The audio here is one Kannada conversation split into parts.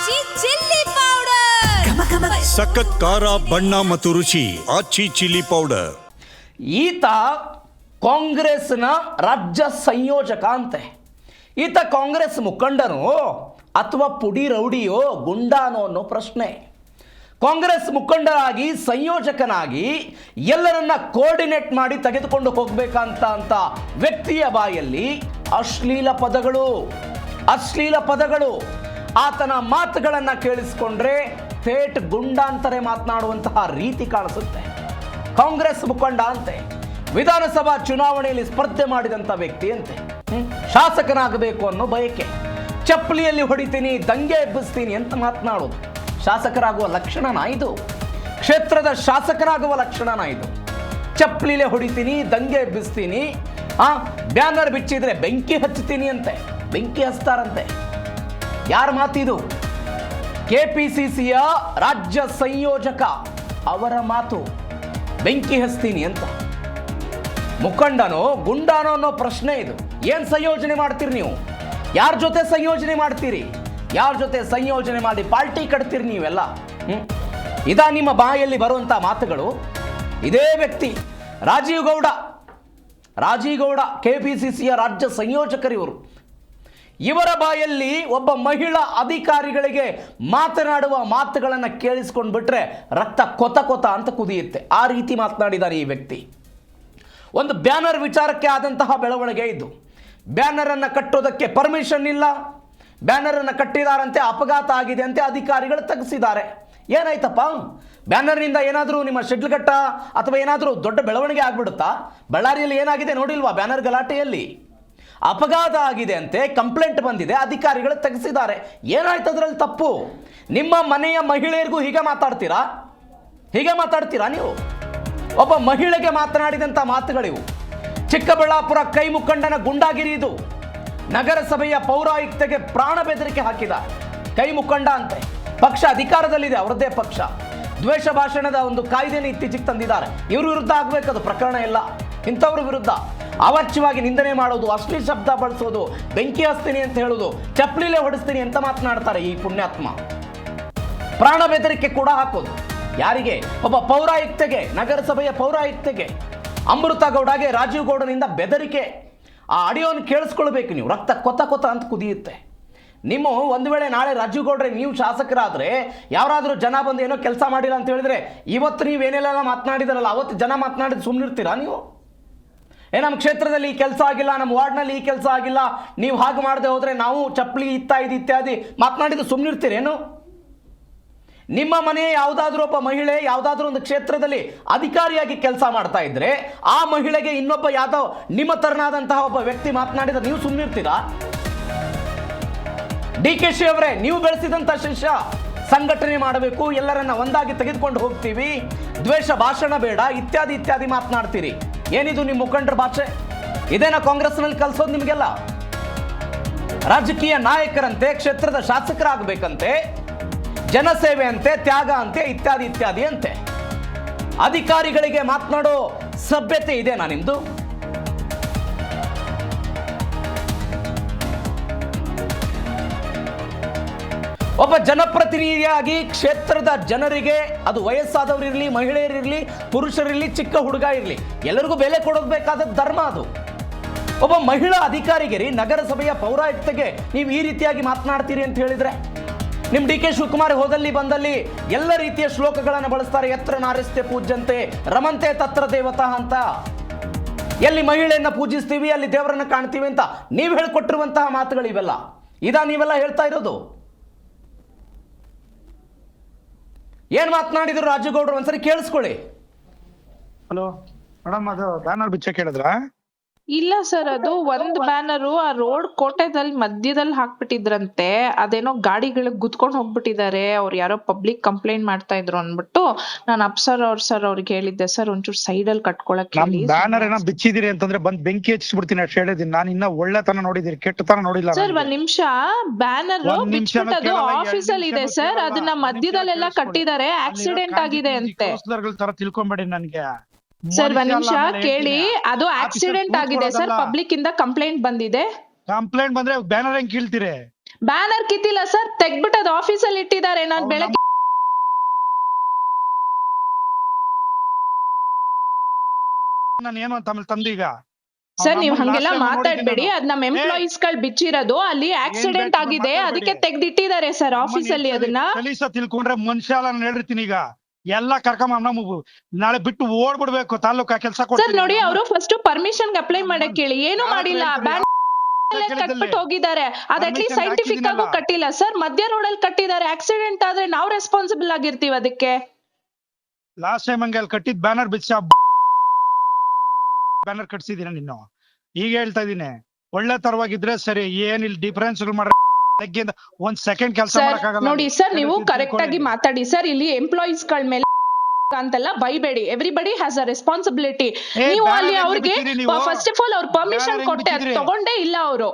ಆಚಿ ಚಿಲ್ಲಿ ಪೌಡರ್ ಸಖತ್ ಖಾರ ಬಣ್ಣ ಮತ್ತು ರುಚಿ ಆಚಿ ಚಿಲ್ಲಿ ಪೌಡರ್. ಈತ ಕಾಂಗ್ರೆಸ್ನ ರಾಜ್ಯ ಸಂಯೋಜಕ ಅಂತೆ. ಈತ ಕಾಂಗ್ರೆಸ್ ಮುಖಂಡನೋ ಅಥವಾ ಪುಡಿ ರೌಡಿಯೋ ಗುಂಡಾನೋ ಅನ್ನೋ ಪ್ರಶ್ನೆ. ಕಾಂಗ್ರೆಸ್ ಮುಖಂಡರಾಗಿ ಸಂಯೋಜಕನಾಗಿ ಎಲ್ಲರನ್ನ ಕೋರ್ಡಿನೇಟ್ ಮಾಡಿ ತೆಗೆದುಕೊಂಡು ಹೋಗ್ಬೇಕಂತ ವ್ಯಕ್ತಿಯ ಬಾಯಲ್ಲಿ ಅಶ್ಲೀಲ ಪದಗಳು ಆತನ ಮಾತುಗಳನ್ನ ಕೇಳಿಸ್ಕೊಂಡ್ರೆ ಥೇಟ್ ಗುಂಡಾಂತರೆ ಮಾತನಾಡುವಂತಹ ರೀತಿ ಕಾಣಿಸುತ್ತೆ. ಕಾಂಗ್ರೆಸ್ ಮುಖಂಡ ಅಂತೆ, ವಿಧಾನಸಭಾ ಚುನಾವಣೆಯಲ್ಲಿ ಸ್ಪರ್ಧೆ ಮಾಡಿದಂಥ ವ್ಯಕ್ತಿ ಅಂತೆ, ಶಾಸಕನಾಗಬೇಕು ಅನ್ನೋ ಬಯಕೆ, ಚಪ್ಪಲಿಯಲ್ಲಿ ಹೊಡಿತೀನಿ ದಂಗೆ ಎಬ್ಬಿಸ್ತೀನಿ ಅಂತ ಮಾತನಾಡೋದು. ಶಾಸಕರಾಗುವ ಲಕ್ಷಣನ ಇದು? ಕ್ಷೇತ್ರದ ಶಾಸಕರಾಗುವ ಲಕ್ಷಣನ ಇದು? ಚಪ್ಪಲಿಲೆ ಹೊಡಿತೀನಿ ದಂಗೆ ಎಬ್ಬಿಸ್ತೀನಿ, ಬ್ಯಾನರ್ ಬಿಚ್ಚಿದ್ರೆ ಬೆಂಕಿ ಹಚ್ಚುತ್ತೀನಿ ಅಂತೆ, ಬೆಂಕಿ ಹಚ್ತಾರಂತೆ. ಯಾರ ಮಾತಿದು? ಕೆಪಿಸಿಸಿಯ ರಾಜ್ಯ ಸಂಯೋಜಕ ಅವರ ಮಾತು. ಬೆಂಕಿ ಹಚ್ತೀನಿ ಅಂತ. ಮುಖಂಡನೋ ಗುಂಡಾನೋ ಅನ್ನೋ ಪ್ರಶ್ನೆ ಇದು. ಏನ್ ಸಂಯೋಜನೆ ಮಾಡ್ತೀರಿ ನೀವು? ಯಾರ ಜೊತೆ ಸಂಯೋಜನೆ ಮಾಡ್ತೀರಿ? ಯಾರ ಜೊತೆ ಸಂಯೋಜನೆ ಮಾಡಿ ಪಾರ್ಟಿ ಕಟ್ತೀರಿ ನೀವೆಲ್ಲ? ಇದಾ ನಿಮ್ಮ ಬಾಯಲ್ಲಿ ಬರುವಂತ ಮಾತುಗಳು? ಇದೇ ವ್ಯಕ್ತಿ ರಾಜೀವ್ ಗೌಡ ಕೆಪಿಸಿಸಿಯ ರಾಜ್ಯ ಸಂಯೋಜಕರಿವರು. ಇವರ ಬಾಯಲ್ಲಿ ಒಬ್ಬ ಮಹಿಳಾ ಅಧಿಕಾರಿಗಳಿಗೆ ಮಾತನಾಡುವ ಮಾತುಗಳನ್ನು ಕೇಳಿಸ್ಕೊಂಡು ಬಿಟ್ರೆ ರಕ್ತ ಕೊತ ಅಂತ ಕುದಿಯುತ್ತೆ. ಆ ರೀತಿ ಮಾತನಾಡಿದ್ದಾರೆ ಈ ವ್ಯಕ್ತಿ. ಒಂದು ಬ್ಯಾನರ್ ವಿಚಾರಕ್ಕೆ ಆದಂತಹ ಬೆಳವಣಿಗೆ ಇದು. ಬ್ಯಾನರ್ ಅನ್ನು ಕಟ್ಟೋದಕ್ಕೆ ಪರ್ಮಿಷನ್ ಇಲ್ಲ, ಬ್ಯಾನರ್ ಅನ್ನು ಕಟ್ಟಿದಾರಂತೆ, ಅಪಘಾತ ಆಗಿದೆ ಅಂತೆ, ಅಧಿಕಾರಿಗಳು ತೆಗೆಸಿದ್ದಾರೆ. ಏನಾಯ್ತಪ್ಪ? ಬ್ಯಾನರ್ನಿಂದ ಏನಾದರೂ ನಿಮ್ಮ ಶಿಡ್ಲಘಟ್ಟ ಅಥವಾ ಏನಾದರೂ ದೊಡ್ಡ ಬೆಳವಣಿಗೆ ಆಗ್ಬಿಡುತ್ತಾ? ಬಳ್ಳಾರಿಯಲ್ಲಿ ಏನಾಗಿದೆ ನೋಡಿಲ್ವಾ? ಬ್ಯಾನರ್ ಗಲಾಟೆಯಲ್ಲಿ ಅಪಘಾತ ಆಗಿದೆ ಅಂತೆ, ಕಂಪ್ಲೇಂಟ್ ಬಂದಿದೆ, ಅಧಿಕಾರಿಗಳು ತೆಗೆಸಿದ್ದಾರೆ. ಏನಾಯ್ತು ಅದರಲ್ಲಿ ತಪ್ಪು? ನಿಮ್ಮ ಮನೆಯ ಮಹಿಳೆಯರಿಗೂ ಹೀಗೆ ಮಾತಾಡ್ತೀರಾ ನೀವು? ಒಬ್ಬ ಮಹಿಳೆಗೆ ಮಾತನಾಡಿದಂಥ ಮಾತುಗಳಿವು. ಚಿಕ್ಕಬಳ್ಳಾಪುರ ಕೈ ಮುಖಂಡನ ಗುಂಡಾಗಿರಿ ಇದು. ನಗರಸಭೆಯ ಪೌರಾಯುಕ್ತೆಗೆ ಪ್ರಾಣ ಬೆದರಿಕೆ ಹಾಕಿದ ಕೈ ಮುಖಂಡ ಅಂತೆ. ಪಕ್ಷ ಅಧಿಕಾರದಲ್ಲಿದೆ, ಅವರದ್ದೇ ಪಕ್ಷ. ದ್ವೇಷ ಭಾಷಣದ ಒಂದು ಕಾಯ್ದೆನ ಇತ್ತೀಚೆಗೆ ತಂದಿದ್ದಾರೆ. ಇವ್ರ ವಿರುದ್ಧ ಆಗ್ಬೇಕದು ಪ್ರಕರಣ ಎಲ್ಲ. ಇಂಥವ್ರ ವಿರುದ್ಧ ಅವಾಚ್ಯವಾಗಿ ನಿಂದನೆ ಮಾಡೋದು, ಅಶ್ಲೀಲ ಶಬ್ದ ಬಳಸೋದು, ಬೆಂಕಿ ಹಚ್ತೀನಿ ಅಂತ ಹೇಳೋದು, ಚಪ್ಪಲಿಲೆ ಹೊಡಿಸ್ತೀನಿ ಅಂತ ಮಾತನಾಡ್ತಾರೆ ಈ ಪುಣ್ಯಾತ್ಮ. ಪ್ರಾಣ ಬೆದರಿಕೆ ಕೂಡ ಹಾಕೋದು. ಯಾರಿಗೆ? ಒಬ್ಬ ಪೌರಾಯುಕ್ತೆಗೆ, ನಗರಸಭೆಯ ಪೌರಾಯುಕ್ತೆಗೆ, ಅಮೃತ ಗೌಡಗೆ ರಾಜೀವ್ ಗೌಡನಿಂದ ಬೆದರಿಕೆ. ಆ ಆಡಿಯೋನ ಕೇಳಿಸ್ಕೊಳ್ಬೇಕು ನೀವು. ರಕ್ತ ಕೊತ ಅಂತ ಕುದಿಯುತ್ತೆ. ನಿಮ್ಮ ಒಂದು ವೇಳೆ ನಾಳೆ ರಾಜೀವ್ ಗೌಡ್ರೆ ನೀವು ಶಾಸಕರಾದರೆ ಯಾರಾದರೂ ಜನ ಬಂದು ಏನೋ ಕೆಲಸ ಮಾಡಿಲ್ಲ ಅಂತ ಹೇಳಿದ್ರೆ, ಇವತ್ತು ನೀವೇನೆಲ್ಲ ಮಾತನಾಡಿದಾರಲ್ಲ ಅವತ್ತು ಜನ ಮಾತನಾಡಿದ್ದು ಸುಮ್ಮನಿರ್ತೀರಾ ನೀವು? ನಮ್ಮ ಕ್ಷೇತ್ರದಲ್ಲಿ ಈ ಕೆಲಸ ಆಗಿಲ್ಲ, ನಮ್ಮ ವಾರ್ಡ್ನಲ್ಲಿ ಈ ಕೆಲಸ ಆಗಿಲ್ಲ, ನೀವು ಹಾಗೆ ಮಾಡದೆ ಹೋದರೆ ನಾವು ಚಪ್ಪಲಿ ಇತ್ಯಾದಿ ಮಾತನಾಡಿದ್ದು ಸುಮ್ಮನಿರ್ತೀರೇನು? ನಿಮ್ಮ ಮನೆ ಯಾವುದಾದ್ರೂ ಒಬ್ಬ ಮಹಿಳೆ ಯಾವುದಾದ್ರೂ ಒಂದು ಕ್ಷೇತ್ರದಲ್ಲಿ ಅಧಿಕಾರಿಯಾಗಿ ಕೆಲಸ ಮಾಡ್ತಾ ಇದ್ರೆ ಆ ಮಹಿಳೆಗೆ ಇನ್ನೊಬ್ಬ ಯಾವ್ದೋ ನಿಮ್ಮ ತರನಾದಂತಹ ಒಬ್ಬ ವ್ಯಕ್ತಿ ಮಾತನಾಡಿದ್ರೆ ನೀವು ಸುಮ್ಮನಿರ್ತೀರಾ? DKC ಅವರೇ, ನೀವು ಬೆಳೆಸಿದಂಥ ಶಿಷ್ಯ, ಸಂಘಟನೆ ಮಾಡಬೇಕು, ಎಲ್ಲರನ್ನ ಒಂದಾಗಿ ತೆಗೆದುಕೊಂಡು ಹೋಗ್ತೀವಿ, ದ್ವೇಷ ಭಾಷಣ ಬೇಡ ಇತ್ಯಾದಿ ಮಾತನಾಡ್ತೀರಿ. ಏನಿದು ನಿಮ್ಮ ಮುಖಂಡರ ಭಾಷೆ? ಇದೇನಾ ಕಾಂಗ್ರೆಸ್ನಲ್ಲಿ ಕಲಿಸೋದು ನಿಮಗೆಲ್ಲ? ರಾಜಕೀಯ ನಾಯಕರಂತೆ, ಕ್ಷೇತ್ರದ ಶಾಸಕರಾಗಬೇಕಂತೆ, ಜನಸೇವೆ ಅಂತೆ, ತ್ಯಾಗ ಅಂತೆ, ಇತ್ಯಾದಿ ಅಂತೆ. ಅಧಿಕಾರಿಗಳಿಗೆ ಮಾತನಾಡೋ ಸಭ್ಯತೆ ಇದೆನಾ ನಿಮ್ದು? ಒಬ್ಬ ಜನಪ್ರತಿನಿಧಿಯಾಗಿ ಕ್ಷೇತ್ರದ ಜನರಿಗೆ, ಅದು ವಯಸ್ಸಾದವರಿರಲಿ, ಮಹಿಳೆಯರಿರಲಿ, ಪುರುಷರಿರಲಿ, ಚಿಕ್ಕ ಹುಡುಗ ಇರಲಿ, ಎಲ್ಲರಿಗೂ ಬೆಲೆ ಕೊಡಬೇಕಾದ ಧರ್ಮ ಅದು. ಒಬ್ಬ ಮಹಿಳಾ ಅಧಿಕಾರಿಗೆ, ನಗರಸಭೆಯ ಪೌರಾಯುಕ್ತೆಗೆ ನೀವು ಈ ರೀತಿಯಾಗಿ ಮಾತನಾಡ್ತೀರಿ ಅಂತ ಹೇಳಿದ್ರೆ, ನಿಮ್ಮ DK ಶಿವಕುಮಾರ್ ಹೋದಲ್ಲಿ ಬಂದಲ್ಲಿ ಎಲ್ಲ ರೀತಿಯ ಶ್ಲೋಕಗಳನ್ನು ಬಳಸ್ತಾರೆ. ಯತ್ರ ನಾರ್ಯಸ್ತೆ ಪೂಜ್ಯಂತೆ ರಮಂತೆ ತತ್ರ ದೇವತಾ ಅಂತ. ಎಲ್ಲಿ ಮಹಿಳೆಯನ್ನ ಪೂಜಿಸ್ತೀವಿ ಅಲ್ಲಿ ದೇವರನ್ನ ಕಾಣ್ತೀವಿ ಅಂತ ನೀವು ಹೇಳಿಕೊಟ್ಟಿರುವಂತಹ ಮಾತುಗಳು ಇವೆಲ್ಲ. ನೀವೆಲ್ಲ ಹೇಳ್ತಾ ಇರೋದು? ಏನ್ ಮಾತನಾಡಿದ್ರು ರಾಜೀವ್ ಗೌಡ್ರು? ಒಂದ್ಸರಿ ಕೇಳಿಸ್ಕೊಳ್ಳಿ. ಹಲೋ ಮೇಡಮ್, ಅದು ಬ್ಯಾನರ್ ಬಿಚ್ಚಕ್ಕೆ ಹೇಳಿದ್ರಾ? ಇಲ್ಲ ಸರ್, ಅದು ಒಂದ್ ಬ್ಯಾನರು ಆ ರೋಡ್ ಕೋಟೆದಲ್ಲಿ ಮಧ್ಯದಲ್ಲಿ ಹಾಕ್ಬಿಟ್ಟಿದ್ರಂತೆ. ಅದೇನೋ ಗಾಡಿಗಳಿಗೆ ಗುದ್ಕೊಂಡು ಹೋಗ್ಬಿಟ್ಟಿದ್ದಾರೆ. ಅವ್ರು ಯಾರೋ ಪಬ್ಲಿಕ್ ಕಂಪ್ಲೇಂಟ್ ಮಾಡ್ತಾ ಇದ್ರು ಅನ್ಬಿಟ್ಟು ನಾನು ಸರ್ ಅವ್ರಿಗೆ ಹೇಳಿದ್ದೆ, ಸರ್ ಒಂಚೂರು ಸೈಡ್ ಅಲ್ಲಿ ಕಟ್ಕೊಳಕ್ ಹೇಳಿ. ಬ್ಯಾನರ್ ಏನೋ ಬಿಚ್ಚಿದಿರಿ ಅಂತಂದ್ರೆ ಬಂದ್ ಬೆಂಕಿ ಹಚ್ಚಿಬಿಡ್ತೀನಿ ಅಷ್ಟು ಹೇಳಿದೀನಿ. ನಾನು ಇನ್ನ ಒಳ್ಳೆತನ ನೋಡಿದಿರಿ, ಕೆಟ್ಟತನ ನೋಡಿಲ್ಲ ಸರ್. ಒಂದ್ ನಿಮಿಷ, ಬ್ಯಾನರ್ ಬಿಚ್ಬಿಟ್ಟದು ಆಫೀಸ್ ಅಲ್ಲಿ ಇದೆ ಸರ್, ಅದನ್ನ ಮಧ್ಯದಲ್ಲೆಲ್ಲ ಕಟ್ಟಿದ್ದಾರೆ, ಆಕ್ಸಿಡೆಂಟ್ ಆಗಿದೆ ಅಂತೆ. ತರ ತಿಳ್ಕೊಂಬೇಡಿ ನನ್ಗೆ. ಸರ್ ಒಂದ್ ನಿಮಿಷ ಕೇಳಿ, ಅದು ಆಕ್ಸಿಡೆಂಟ್ ಆಗಿದೆ ಸರ್, ಪಬ್ಲಿಕ್ ಇಂದ ಕಂಪ್ಲೇಂಟ್ ಬಂದಿದೆ. ಕಂಪ್ಲೇಂಟ್ ಬಂದ್ರೆ ಬ್ಯಾನರ್ ಹೆಂಗ್ ಕೀಳ್ತೀರಿ? ಬ್ಯಾನರ್ ಕಿತ್ತಿಲ್ಲ ಸರ್, ತೆಗ್ದ್ಬಿಟ್ಟು ಅದು ಆಫೀಸಲ್ಲಿ ಇಟ್ಟಿದ್ದಾರೆ. ನಾನು ಬೆಳಗ್ಗೆ ನಾನು ಏನು ಅಂತ ಆಮೇಲೆ ತಂದೀಗ ಸರ್ ನೀವು ಹಂಗೆಲ್ಲ ಮಾತಾಡ್ಬೇಡಿ. ಅದ್ ನಮ್ಮ ಎಂಪ್ಲಾಯೀಸ್ ಗಳು ಬಿಚ್ಚಿರೋದು, ಅಲ್ಲಿ ಆಕ್ಸಿಡೆಂಟ್ ಆಗಿದೆ, ಅದಕ್ಕೆ ತೆಗ್ದಿಟ್ಟಿದ್ದಾರೆ ಸರ್ ಆಫೀಸಲ್ಲಿ. ಅದನ್ನ ಕಲೀಸ ತಿಳ್ಕೊಂಡ್ರೆ ಮನುಷ್ಯ ಅಲ್ಲ, ನಾನು ಹೇಳಿರ್ತೀನಿ. ಈಗ ಎಲ್ಲ ಕರ್ಕೊಂಡ್ ನಮ್ಮ ನಾಳೆ ಬಿಟ್ಟು ಓಡ್ಬಿಡ್ಬೇಕು ತಾಲೂಕಾ ಕೆಲಸ ಸರ್ ನೋಡಿ, ಅವರು ಫಸ್ಟ್ ಪರ್ಮಿಷನ್ ಅಪ್ಲೈ ಮಾಡಕ್ ಕೇಳಿ, ಏನು ಮಾಡಿಲ್ಲ. ಕಟ್ಬಿಟ್ಟು ಹೋಗಿದ್ದಾರೆ. ಅದ್ ಅಟ್ಲೀಸ್ಟ್ ಸೈಂಟಿಫಿಕ್ ಆಗು ಕಟ್ಟಿಲ್ಲ ಸರ್. ಮಧ್ಯ ರೋಡ್ ಅಲ್ಲಿ ಕಟ್ಟಿದ್ದಾರೆ. ಆಕ್ಸಿಡೆಂಟ್ ಆದ್ರೆ ನಾವು ರೆಸ್ಪಾನ್ಸಿಬಲ್ ಆಗಿರ್ತೀವಿ ಅದಕ್ಕೆ. ಲಾಸ್ಟ್ ಟೈಮ್ ಹಂಗೆ ಅಲ್ಲಿ ಕಟ್ಟಿದ್ ಬ್ಯಾನರ್ ಬಿಚ್ಚ ಬ್ಯಾನರ್ ಕಟ್ಸಿದೀನ ನೀನು. ಈಗ ಹೇಳ್ತಾ ಇದೀನಿ, ಒಳ್ಳೆ ತರವಾಗಿದ್ರೆ ಸರಿ. ಏನ್ ಇಲ್ಲಿ ಡಿಫರೆನ್ಸ್ ಒಂದ್ ಸೆಕೆಂಡ್ ಕೆಲಸ ಮಾಡಕ್ಕಾಗಲ್ಲ ನೋಡಿ ಸರ್. ನೀವು ಕರೆಕ್ಟ್ ಆಗಿ ಮಾತಾಡಿ ಸರ್. ಇಲ್ಲಿ ಎಂಪ್ಲಾಯೀಸ್ ಗಳ ಮೇಲೆ ಅಂತೆಲ್ಲ ಬೈಬೇಡಿ. Everybody has a responsibility. ನೀವು ಅಲ್ಲಿ ಅವ್ರಿಗೆ ಫಸ್ಟ್ ಆಫ್ ಆಲ್ ಅವ್ರ ಪರ್ಮಿಷನ್ ಕೊಟ್ಟೆ, ಅದು ತಗೊಂಡೇ ಇಲ್ಲ ಅವರು.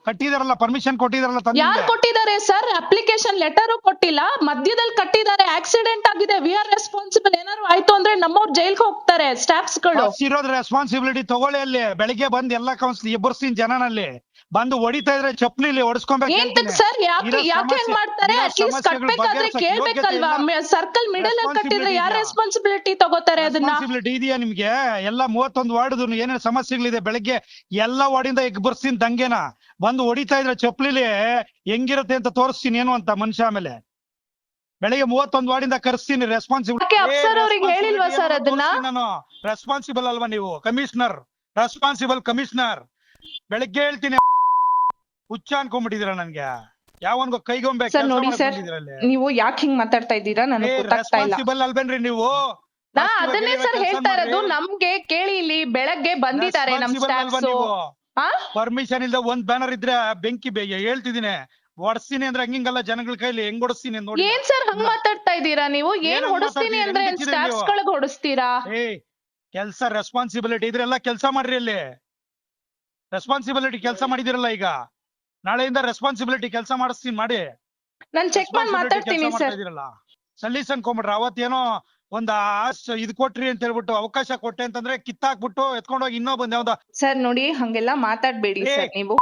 ಕಟ್ಟಿದಾರಲ್ಲ, ಪರ್ಮಿಷನ್ ಕೊಟ್ಟಿದಾರಲ್ಲ. ಯಾರು ಕೊಟ್ಟಿದ್ದಾರೆ ಸರ್? ಅಪ್ಲಿಕೇಶನ್ ಲೆಟರ್ ಕೊಟ್ಟಿಲ್ಲ, ಮಧ್ಯದಲ್ಲಿ ಕಟ್ಟಿದ್ದಾರೆ. ಆಕ್ಸಿಡೆಂಟ್ ಆಗಿದೆ, ವಿ ಆರ್ ರೆಸ್ಪಾನ್ಸಿಬಲ್. ಏನಾದ್ರು ಆಯ್ತು ಅಂದ್ರೆ ನಮ್ಮವ್ರು ಜೈಲ್ಗೆ ಹೋಗ್ತಾರೆ ಸ್ಟಾಫ್ಸ್ ಗಳು. ಇರೋದ್ ರೆಸ್ಪಾನ್ಸಿಬಿಲಿಟಿ ತಗೊಳ್ಳಿ. ಅಲ್ಲಿ ಬೆಳಿಗ್ಗೆ ಬಂದ್ ಎಲ್ಲಾ ಕೌನ್ಸಿಲ್ ಎಬ್ಬರ್ಸ್ತೀನಿ ಜನನಲ್ಲಿ ಬಂದು ಹೊಡಿತಾ ಇದ್ರೆ ಚಪ್ಲಿಲಿ ಹೊಡಿಸ್ಕೊಬೇಕು ಸರ್. ಯಾಕೆ ಹೆಂಗ್ ಮಾಡ್ತಾರೆ? ಅಟ್ಲೀಸ್ಟ್ ಕಟ್ಬೇಕಾದ್ರೆ ಕೇಳ್ಬೇಕಲ್ವಾ? ಸರ್ಕಲ್ ಮಿಡಲ್ ಅಲ್ಲಿ ಕಟ್ಟಿದ್ರೆ ಯಾರು ರೆಸ್ಪಾನ್ಸಿಬಿಲಿಟಿ ತಗೋತಾರೆ? ಅದನ್ನ ಇದೆಯಾ ನಿಮ್ಗೆ? ಎಲ್ಲ 31 ವಾರ್ಡ್ ಏನೇನು ಸಮಸ್ಯೆಗಳಿದೆ, ಬೆಳಗ್ಗೆ ಎಲ್ಲಾ ವಾರ್ಡಿಂದ ಎಬ್ಬರ್ಸ್ತೀನಿ ದಂಗೆನ. ಬಂದು ಹೊಡಿತಾ ಇದ್ರೆ ಚಪ್ಲಿಲಿ ಹೆಂಗಿರುತ್ತೆ ಅಂತ ತೋರಿಸ್ತೀನಿ ಏನು ಅಂತ ಮನುಷ್ಯ. ಆಮೇಲೆ ಬೆಳಿಗ್ಗೆ 31 ವಾರ್ಡಿಂದ ಕರ್ಸ್ತೀನಿ. ರೆಸ್ಪಾನ್ಸಿಬಿಲಿಟಿ ಹೇಳಿಲ್ವಾ ಸರ್ ಅದನ್ನ? ನಾನು ರೆಸ್ಪಾನ್ಸಿಬಲ್ ಅಲ್ವಾ ನೀವು? Commissioner, responsible commissioner. ಬೆಳಿಗ್ಗೆ ಹೇಳ್ತೀನಿ, ಹುಚ್ಚ ಅನ್ಕೊಂಡ್ಬಿಟ್ಟಿದೀರ ನನ್ಗೆ. ಯಾವನ್ಗೋ ಕೈಗೊಂಬೆ ಸರ್. ನೋಡಿ ಸರ್, ನೀವು ಯಾಕೆ ಹಿಂಗ್ ಮಾತಾಡ್ತಾ ಇದ್ದೀರಾ ನನಗೆ ಗೊತ್ತಾಗ್ತಾ ಇಲ್ಲ. ರೆಸ್ಪಾನ್ಸಿಬಲ್ ಅಲ್ವೇನ್ರಿ ನೀವು? ನಾ ಅದನ್ನೇ ಸರ್ ಹೇಳ್ತಾ ಇರೋದು. ನಮ್ಗೆ ಕೇಳಿ, ಇಲ್ಲಿ ಬೆಳಗ್ಗೆ ಬಂದಿದ್ದಾರೆ ನಮ್ ಸ್ಟಾಫ್ಸ್. ಪರ್ಮಿಷನ್ ಇಲ್ದ ಒಂದ್ ಬ್ಯಾನರ್ ಇದ್ರೆ ಬೆಂಕಿ ಹೇಳ್ತಿದೀನಿ, ಹೊಡ್ಸ್ತೀನಿ ಅಂದ್ರೆ ಹಂಗಿಂಗಲ್ಲ. ಜನಗಳ ಕೈಲಿ ಹೆಂಗ್ ಹೊಡಿಸ್ತೀನಿ ನೋಡಿ. ಏನ್ ಸರ್ ಹಂಗ್ ಮಾತಾಡ್ತಾ ಇದ್ದೀರಾ ನೀವು? ಏನ್ ಹೊಡಿಸ್ತೀನಿ ಅಂದ್ರೆ ಸ್ಟಾಫ್ಸ್ ಗಳಿಗೆ ಹೊಡಿಸ್ತೀರಾ? ಕೆಲ್ಸ ರೆಸ್ಪಾನ್ಸಿಬಿಲಿಟಿ ಇದ್ರೆಲ್ಲ ಕೆಲ್ಸ ಮಾಡ್ರಿ. ಅಲ್ಲಿ ರೆಸ್ಪಾನ್ಸಿಬಿಲಿಟಿ ಕೆಲಸ ಮಾಡಿದಿರಲ್ಲ. ಈಗ ನಾಳೆಯಿಂದ ರೆಸ್ಪಾನ್ಸಿಬಿಲಿಟಿ ಕೆಲಸ ಮಾಡಿಸ್ತೀನಿ ಮಾಡಿ. ನಾನ್ ಚೆಕ್ ಮಾಡಿ ಮಾತಾಡ್ತೀನಿ ಸರ್. ಸಲೀಸ್ ಅನ್ಕೊಂಬಿಟ್ರ ಅವತ್ತೇನೋ ಒಂದ್ ಇದ್ ಕೊಟ್ರಿ ಅಂತ ಹೇಳ್ಬಿಟ್ಟು ಅವಕಾಶ ಕೊಟ್ಟೆ ಅಂತಂದ್ರೆ ಕಿತ್ತಾಕ್ಬಿಟ್ಟು ಎತ್ಕೊಂಡೋಗಿ ಇನ್ನೊಬ್ಬಂದ್ ಯಾವ್ದ. ಸರ್ ನೋಡಿ, ಹಂಗೆಲ್ಲ ಮಾತಾಡ್ಬೇಡಿ ಸರ್ ನೀವು.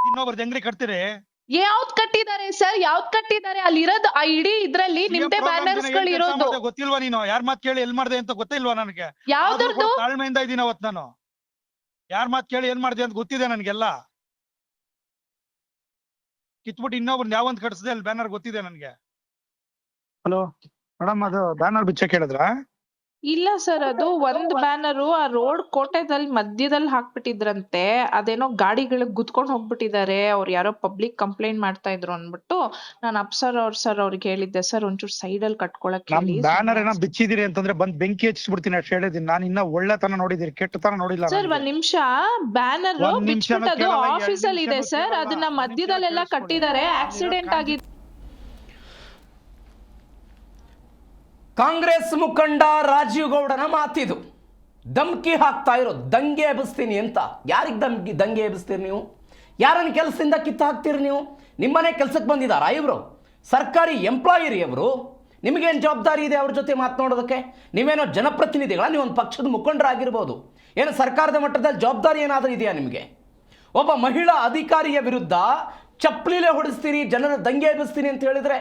ಇನ್ನೊಬ್ರದ್ದು ಹೆಂಗ್ರಿ ಕಟ್ತೀರಿ? ಯಾವ್ದ್ ಕಟ್ಟಿದ್ದಾರೆ ಸರ್? ಯಾವ್ದ್ ಕಟ್ಟಿದ್ದಾರೆ? ಅಲ್ಲಿ ಇರೋದು ಆ ಇಡೀ ಇದ್ರಲ್ಲಿ ನಿಮ್ದೇ ಬ್ಯಾನರ್ಸ್ ಗಳು ಇರೋದು. ಗೊತ್ತಿಲ್ವಾ ನೀನು? ಯಾರ್ ಮಾತ್ ಕೇಳಿ ಎಲ್ ಮಾಡ್ದೆ ಅಂತ ಗೊತ್ತಿಲ್ವಾ ನನಗೆ? ಯಾವ್ದು ತಾಳ್ಮೆಯಿಂದ ಇದೀನಿ ಅವತ್ ನಾನು. ಯಾರ್ ಮಾತ್ ಕೇಳಿ ಏನ್ ಮಾಡ್ದೆ ಅಂತ ಗೊತ್ತಿದೆ ನನ್ಗೆಲ್ಲ. ಕಿತ್ಬಿಟ್ಟು ಇನ್ನೊಬ್ರು ಯಾವಂದ್ ಕಟ್ಸಿದೆ ಅಲ್ಲಿ ಬ್ಯಾನರ್ ಗೊತ್ತಿದೆ ನನ್ಗೆ. ಹಲೋ ಮೇಡಮ್, ಅದು ಬ್ಯಾನರ್ ಬಿಚ್ಚಕ್ ಹೇಳಿದ್ರ? ಇಲ್ಲ ಸರ್, ಅದು ಒಂದ್ ಬ್ಯಾನರು ಆ ರೋಡ್ ಕೋಟೆದಲ್ಲಿ ಮಧ್ಯದಲ್ಲಿ ಹಾಕ್ಬಿಟ್ಟಿದ್ರಂತೆ. ಅದೇನೋ ಗಾಡಿಗಳಿಗೆ ಗುದ್ಕೊಂಡ್ ಹೋಗ್ಬಿಟ್ಟಿದ್ದಾರೆ. ಅವ್ರು ಯಾರೋ ಪಬ್ಲಿಕ್ ಕಂಪ್ಲೇಂಟ್ ಮಾಡ್ತಾ ಇದ್ರು ಅನ್ಬಿಟ್ಟು ನಾನು ಸರ್ ಅವ್ರಿಗೆ ಹೇಳಿದ್ದೆ, ಸರ್ ಒಂಚೂರು ಸೈಡ್ ಅಲ್ಲಿ ಕಟ್ಕೊಳಕ್ ಹೇಳಿ. ಬ್ಯಾನರ್ ಏನೋ ಬಿಚ್ಚಿದಿರಿ ಅಂತಂದ್ರೆ ಬಂದ್ ಬೆಂಕಿ ಹಚ್ಚಿಬಿಡ್ತೀನಿ ಅಷ್ಟು ಹೇಳಿದೀನಿ. ನಾನು ಇನ್ನ ಒಳ್ಳೆತನ ನೋಡಿದಿರಿ, ಕೆಟ್ಟತನ ನೋಡಿಲ್ಲ ಸರ್. ಒಂದ್ ನಿಮಿಷ, ಬ್ಯಾನರ್ ಬಿಚ್ಬಿಟ್ಟು ಅದು ಆಫೀಸ್ ಅಲ್ಲಿ ಇದೆ ಸರ್. ಅದನ್ನ ಮಧ್ಯದಲ್ಲೆಲ್ಲ ಕಟ್ಟಿದ್ದಾರೆ. ಆಕ್ಸಿಡೆಂಟ್ ಆಗಿದೆ. ಕಾಂಗ್ರೆಸ್ ಮುಖಂಡ ರಾಜೀವ್ ಗೌಡನ ಮಾತಿದು. ಧಮ್ಕಿ ಹಾಕ್ತಾ ಇರೋ, ದಂಗೆ ಎಬ್ಬಿಸ್ತೀನಿ ಅಂತ. ಯಾರಿಗೆ ದಂಗೆ ಎಬ್ಬಿಸ್ತೀರಿ ನೀವು? ಯಾರನ್ನ ಕೆಲಸದಿಂದ ಕಿತ್ತು ಹಾಕ್ತೀರಿ ನೀವು? ನಿಮ್ಮನೆ ಕೆಲಸಕ್ಕೆ ಬಂದಿದ್ದಾರಾ ಇವರು? ಸರ್ಕಾರಿ ಎಂಪ್ಲಾಯಿರಿ ಅವರು. ನಿಮಗೇನು ಜವಾಬ್ದಾರಿ ಇದೆ ಅವ್ರ ಜೊತೆ ಮಾತನಾಡೋದಕ್ಕೆ? ನೀವೇನೋ ಜನಪ್ರತಿನಿಧಿಗಳ, ನೀವೊಂದು ಪಕ್ಷದ ಮುಖಂಡರಾಗಿರ್ಬೋದು. ಏನು ಸರ್ಕಾರದ ಮಟ್ಟದಲ್ಲಿ ಜವಾಬ್ದಾರಿ ಏನಾದರೂ ಇದೆಯಾ ನಿಮಗೆ? ಒಬ್ಬ ಮಹಿಳಾ ಅಧಿಕಾರಿಯ ವಿರುದ್ಧ ಚಪ್ಪಲಿಲೆ ಹೊಡಿಸ್ತೀರಿ, ಜನರ ದಂಗೆ ಎಬ್ಬಿಸ್ತೀನಿ ಅಂತ ಹೇಳಿದ್ರೆ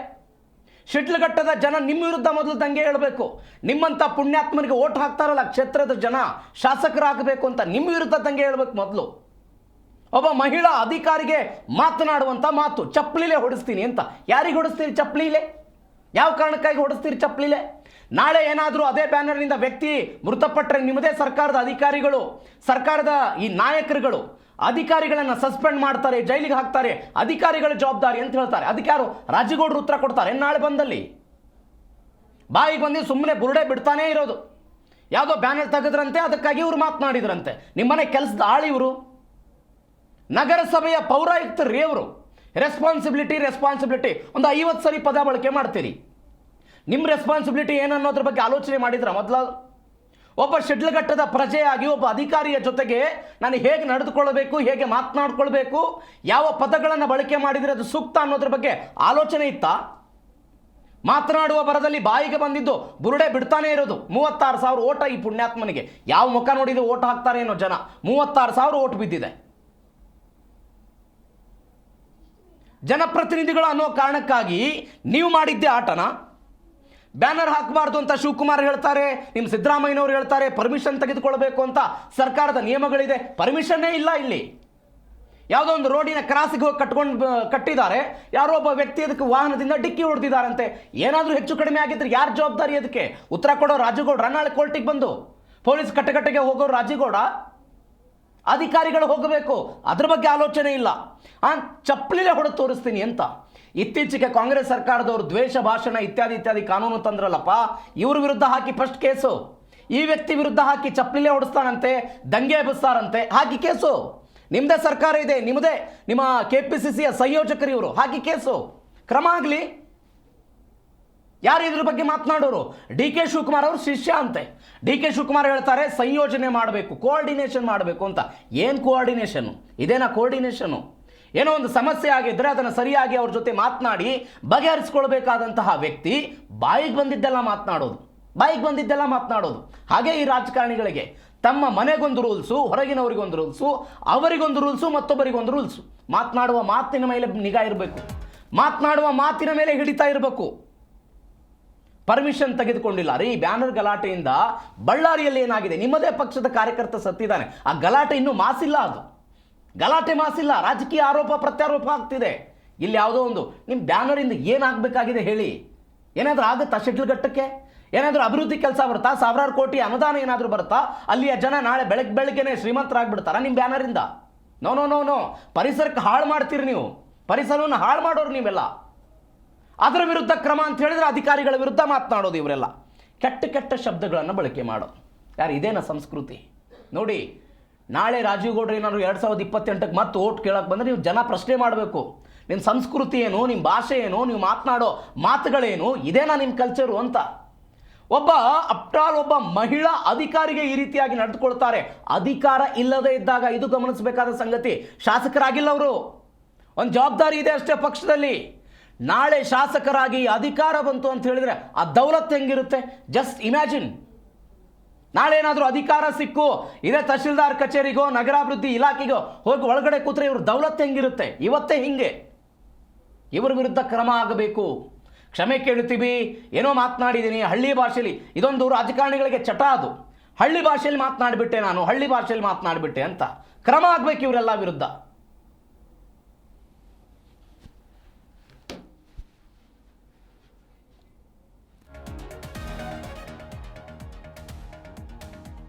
ಶಿಡ್ಲಘಟ್ಟದ ಜನ ನಿಮ್ಮ ವಿರುದ್ಧ ಮೊದಲು ದಂಗೆ ಹೇಳಬೇಕು. ನಿಮ್ಮಂಥ ಪುಣ್ಯಾತ್ಮನಿಗೆ ಓಟ್ ಹಾಕ್ತಾರಲ್ಲ ಕ್ಷೇತ್ರದ ಜನ, ಶಾಸಕರಾಗಬೇಕು ಅಂತ ನಿಮ್ಮ ವಿರುದ್ಧ ದಂಗೆ ಹೇಳಬೇಕು ಮೊದಲು. ಒಬ್ಬ ಮಹಿಳಾ ಅಧಿಕಾರಿಗೆ ಮಾತನಾಡುವಂಥ ಮಾತು, ಚಪ್ಪಲಿಲೆ ಹೊಡಿಸ್ತೀನಿ ಅಂತ. ಯಾರಿಗೆ ಹೊಡಿಸ್ತೀರಿ ಚಪ್ಪಲಿಲೆ? ಯಾವ ಕಾರಣಕ್ಕಾಗಿ ಹೊಡಿಸ್ತೀರಿ ಚಪ್ಪಲಿಲೆ? ನಾಳೆ ಏನಾದರೂ ಅದೇ ಬ್ಯಾನರ್ನಿಂದ ವ್ಯಕ್ತಿ ಮೃತಪಟ್ಟರೆ ನಿಮ್ಮದೇ ಸರ್ಕಾರದ ಅಧಿಕಾರಿಗಳು, ಸರ್ಕಾರದ ಈ ನಾಯಕರುಗಳು ಅಧಿಕಾರಿಗಳನ್ನ ಸಸ್ಪೆಂಡ್ ಮಾಡ್ತಾರೆ, ಜೈಲಿಗೆ ಹಾಕ್ತಾರೆ. ಅಧಿಕಾರಿಗಳ ಜವಾಬ್ದಾರಿ ಅಂತ ಹೇಳ್ತಾರೆ. ಅದಕ್ಕೆ ಯಾರು? ರಾಜಗೌಡರು ಉತ್ತರ ಕೊಡ್ತಾರೆ ನಾಳೆ ಬಂದಲ್ಲಿ. ಬಾಯಿಗೆ ಬಂದು ಸುಮ್ಮನೆ ಬುರುಡೆ ಬಿಡ್ತಾನೇ ಇರೋದು. ಯಾವುದೋ ಬ್ಯಾನರ್ ತೆಗೆದ್ರಂತೆ, ಅದಕ್ಕಾಗಿ ಇವರು ಮಾತನಾಡಿದ್ರಂತೆ. ನಿಮ್ಮನೆ ಕೆಲಸದ ಆಳಿ ಇವರು. ನಗರಸಭೆಯ ಪೌರಾಯುಕ್ತರು ಇವರು. ರೆಸ್ಪಾನ್ಸಿಬಿಲಿಟಿ ಒಂದು 50 ಸರಿ ಪದ ಬಳಕೆ ಮಾಡ್ತೀರಿ. ನಿಮ್ಮ ರೆಸ್ಪಾನ್ಸಿಬಿಲಿಟಿ ಏನನ್ನೋದ್ರ ಬಗ್ಗೆ ಆಲೋಚನೆ ಮಾಡಿದ್ರ ಮೊದಲು? ಒಬ್ಬ ಶಿಡ್ಲಘಟ್ಟದ ಪ್ರಜೆಯಾಗಿ ಒಬ್ಬ ಅಧಿಕಾರಿಯ ಜೊತೆಗೆ ನಾನು ಹೇಗೆ ನಡೆದುಕೊಳ್ಳಬೇಕು, ಹೇಗೆ ಮಾತನಾಡ್ಕೊಳ್ಬೇಕು, ಯಾವ ಪದಗಳನ್ನು ಬಳಕೆ ಮಾಡಿದರೆ ಅದು ಸೂಕ್ತ ಅನ್ನೋದ್ರ ಬಗ್ಗೆ ಆಲೋಚನೆ ಇತ್ತಾ? ಮಾತನಾಡುವ ಬರದಲ್ಲಿ ಬಾಯಿಗೆ ಬಂದಿದ್ದು ಬುರುಡೆ ಬಿಡ್ತಾನೆ ಇರೋದು. 36,000 ಓಟ ಈ ಪುಣ್ಯಾತ್ಮನಿಗೆ. ಯಾವ ಮುಖ ನೋಡಿದ್ರೆ ಓಟ್ ಹಾಕ್ತಾರೆ ಏನೋ ಜನ. 36,000 ಓಟ್ ಬಿದ್ದಿದೆ. ಜನಪ್ರತಿನಿಧಿಗಳು ಅನ್ನೋ ಕಾರಣಕ್ಕಾಗಿ ನೀವು ಮಾಡಿದ್ದೆ ಆಟನ. ಬ್ಯಾನರ್ ಹಾಕಬಾರ್ದು ಅಂತ ಶಿವಕುಮಾರ್ ಹೇಳ್ತಾರೆ, ನಿಮ್ಮ ಸಿದ್ದರಾಮಯ್ಯನವರು ಹೇಳ್ತಾರೆ, ಪರ್ಮಿಷನ್ ತೆಗೆದುಕೊಳ್ಬೇಕು ಅಂತ ಸರ್ಕಾರದ ನಿಯಮಗಳಿದೆ. ಪರ್ಮಿಷನ್ನೇ ಇಲ್ಲ ಇಲ್ಲಿ. ಯಾವುದೋ ಒಂದು ರೋಡಿನ ಕ್ರಾಸಿಗೆ ಹೋಗಿ ಕಟ್ಟಿದ್ದಾರೆ, ಯಾರೋ ಒಬ್ಬ ವ್ಯಕ್ತಿ ಅದಕ್ಕೆ ವಾಹನದಿಂದ ಡಿಕ್ಕಿ ಹೊಡೆದಿದ್ದಾರಂತೆ. ಏನಾದರೂ ಹೆಚ್ಚು ಕಡಿಮೆ ಆಗಿದ್ರೆ ಯಾರು ಜವಾಬ್ದಾರಿ ಅದಕ್ಕೆ? ಉತ್ತರ ಕೊಡೋ ರಾಜಗೌಡ ನಾಳೆ ಕೋರ್ಟಿಗೆ ಬಂದು, ಪೊಲೀಸ್ ಕಟ್ಟೆಗೆ ಹೋಗೋ ರಾಜಗೌಡ, ಅಧಿಕಾರಿಗಳು ಹೋಗಬೇಕು. ಅದ್ರ ಬಗ್ಗೆ ಆಲೋಚನೆ ಇಲ್ಲ. ಚಪ್ಪಲಿಲೆ ಹೊಡೆದು ತೋರಿಸ್ತೀನಿ ಅಂತ. ಇತ್ತೀಚೆಗೆ ಕಾಂಗ್ರೆಸ್ ಸರ್ಕಾರದವರು ದ್ವೇಷ ಭಾಷಣ ಇತ್ಯಾದಿ ಕಾನೂನು ತಂದ್ರಲ್ಲಪ್ಪ, ಇವ್ರ ವಿರುದ್ಧ ಹಾಕಿ ಫಸ್ಟ್ ಕೇಸು. ಈ ವ್ಯಕ್ತಿ ವಿರುದ್ಧ ಹಾಕಿ ಚಪ್ಪಲಿಲೆ ಹೊಡಿಸ್ತಾನಂತೆ, ದಂಗೆ ಎಬ್ಬಿಸ್ತಾರಂತೆ, ಹಾಕಿ ಕೇಸು. ನಿಮ್ಮದೇ ಸರ್ಕಾರ ಇದೆ, ನಿಮ್ಮದೇ ನಿಮ್ಮ KPCCಯ ಸಂಯೋಜಕರು ಇವರು, ಹಾಕಿ ಕೇಸು, ಕ್ರಮ ಆಗಲಿ. ಯಾರು ಇದ್ರ ಬಗ್ಗೆ ಮಾತನಾಡೋರು? DK ಶಿವಕುಮಾರ್ ಅವರು ಶಿಷ್ಯ ಅಂತೆ. DK ಶಿವಕುಮಾರ್ ಹೇಳ್ತಾರೆ ಸಂಯೋಜನೆ ಮಾಡಬೇಕು, ಕೋಆರ್ಡಿನೇಷನ್ ಮಾಡಬೇಕು ಅಂತ. ಏನು ಕೋಆರ್ಡಿನೇಷನ್? ಇದೇನಾ ಕೋಆರ್ಡಿನೇಷನು? ಏನೋ ಒಂದು ಸಮಸ್ಯೆ ಆಗಿದ್ರೆ ಅದನ್ನು ಸರಿಯಾಗಿ ಅವ್ರ ಜೊತೆ ಮಾತನಾಡಿ ಬಗೆಹರಿಸ್ಕೊಳ್ಬೇಕಾದಂತಹ ವ್ಯಕ್ತಿ ಬಾಯಿಗೆ ಬಂದಿದ್ದೆಲ್ಲ ಮಾತನಾಡೋದು. ಹಾಗೆ ಈ ರಾಜಕಾರಣಿಗಳಿಗೆ ತಮ್ಮ ಮನೆಗೊಂದು ರೂಲ್ಸು, ಹೊರಗಿನವರಿಗೊಂದು ರೂಲ್ಸು, ಅವರಿಗೊಂದು ರೂಲ್ಸು, ಮತ್ತೊಬ್ಬರಿಗೊಂದು ರೂಲ್ಸು. ಮಾತನಾಡುವ ಮಾತಿನ ಮೇಲೆ ನಿಗಾ ಇರಬೇಕು, ಮಾತನಾಡುವ ಮಾತಿನ ಮೇಲೆ ಹಿಡಿತಾ ಇರಬೇಕು. ಪರ್ಮಿಷನ್ ತೆಗೆದುಕೊಂಡಿಲ್ಲ ರೀ. ಬ್ಯಾನರ್ ಗಲಾಟೆಯಿಂದ ಬಳ್ಳಾರಿಯಲ್ಲಿ ಏನಾಗಿದೆ? ನಿಮ್ಮದೇ ಪಕ್ಷದ ಕಾರ್ಯಕರ್ತ ಸತ್ತಿದ್ದಾನೆ. ಆ ಗಲಾಟೆ ಇನ್ನೂ ಮಾಸಿಲ್ಲ, ಅದು ಗಲಾಟೆ ಮಾಸಿಲ್ಲ. ರಾಜಕೀಯ ಆರೋಪ ಪ್ರತ್ಯಾರೋಪ ಆಗ್ತಿದೆ. ಇಲ್ಲಿ ಯಾವುದೋ ಒಂದು ನಿಮ್ಮ ಬ್ಯಾನರಿಂದ ಏನಾಗಬೇಕಾಗಿದೆ ಹೇಳಿ? ಏನಾದರೂ ಆಗುತ್ತಾ? ಶೆಟ್ಲ್ಘಟ್ಟಕ್ಕೆ ಏನಾದರೂ ಅಭಿವೃದ್ಧಿ ಕೆಲಸ ಬರುತ್ತಾ? ಸಾವಿರಾರು ಕೋಟಿ ಅನುದಾನ ಏನಾದರೂ ಬರುತ್ತಾ? ಅಲ್ಲಿಯ ಜನ ನಾಳೆ ಬೆಳಗ್ಗೆನೆ ಶ್ರೀಮಂತರಾಗ್ಬಿಡ್ತಾರಾ ನಿಮ್ಮ ಬ್ಯಾನರಿಂದ? ನೋ. ಪರಿಸರಕ್ಕೆ ಹಾಳು ಮಾಡ್ತೀರಿ ನೀವು. ಪರಿಸರವನ್ನು ಹಾಳು ಮಾಡೋರು ನೀವೆಲ್ಲ. ಅದರ ವಿರುದ್ಧ ಕ್ರಮ ಅಂತ ಹೇಳಿದ್ರೆ ಅಧಿಕಾರಿಗಳ ವಿರುದ್ಧ ಮಾತನಾಡೋದು ಇವರೆಲ್ಲ. ಕೆಟ್ಟ ಶಬ್ದಗಳನ್ನು ಬಳಕೆ ಮಾಡೋದು. ಯಾರು? ಇದೇನ ಸಂಸ್ಕೃತಿ? ನೋಡಿ, ನಾಳೆ ರಾಜೀವ್ ಗೌಡ್ರು ಏನಾದ್ರು 2028ಕ್ಕೆ ಮತ್ತೆ ಓಟ್ ಕೇಳಕ್ಕೆ ಬಂದರೆ ನೀವು ಜನ ಪ್ರಶ್ನೆ ಮಾಡಬೇಕು. ನಿಮ್ಮ ಸಂಸ್ಕೃತಿ ಏನು, ನಿಮ್ಮ ಭಾಷೆ ಏನು, ನೀವು ಮಾತನಾಡೋ ಮಾತುಗಳೇನು, ಇದೇನಾ ನಿಮ್ಮ ಕಲ್ಚರು ಅಂತ. ಒಬ್ಬ ಮಹಿಳಾ ಅಧಿಕಾರಿಗೆ ಈ ರೀತಿಯಾಗಿ ನಡೆದುಕೊಳ್ತಾರೆ. ಅಧಿಕಾರ ಇಲ್ಲದೆ ಇದ್ದಾಗ ಇದು ಗಮನಿಸಬೇಕಾದ ಸಂಗತಿ. ಶಾಸಕರಾಗಿಲ್ಲ ಅವರು, ಒಂದು ಜವಾಬ್ದಾರಿ ಇದೆ ಅಷ್ಟೇ ಪಕ್ಷದಲ್ಲಿ. ನಾಳೆ ಶಾಸಕರಾಗಿ ಅಧಿಕಾರ ಬಂತು ಅಂತ ಹೇಳಿದ್ರೆ ಆ ದೌಲತ್ ಹೆಂಗಿರುತ್ತೆ? Just imagine. ನಾಳೆ ಏನಾದರೂ ಅಧಿಕಾರ ಸಿಕ್ಕು ಇದೇ ತಹಶೀಲ್ದಾರ್ ಕಚೇರಿಗೋ ನಗರಾಭಿವೃದ್ಧಿ ಇಲಾಖೆಗೋ ಹೋಗಿ ಒಳಗಡೆ ಕೂತ್ರೆ ಇವ್ರ ದೌಲತ್ ಹೆಂಗಿರುತ್ತೆ? ಇವತ್ತೇ ಹಿಂಗೆ. ಇವರ ವಿರುದ್ಧ ಕ್ರಮ ಆಗಬೇಕು. ಕ್ಷಮೆ ಕೇಳುತ್ತೀವಿ, ಏನೋ ಮಾತನಾಡಿದ್ದೀನಿ ಹಳ್ಳಿ ಭಾಷೆಯಲ್ಲಿ. ಇದೊಂದು ರಾಜಕಾರಣಿಗಳಿಗೆ ಚಟ, ಅದು ಹಳ್ಳಿ ಭಾಷೆಯಲ್ಲಿ ಮಾತನಾಡಿಬಿಟ್ಟೆ ಅಂತ. ಕ್ರಮ ಆಗಬೇಕು ಇವರೆಲ್ಲ ವಿರುದ್ಧ.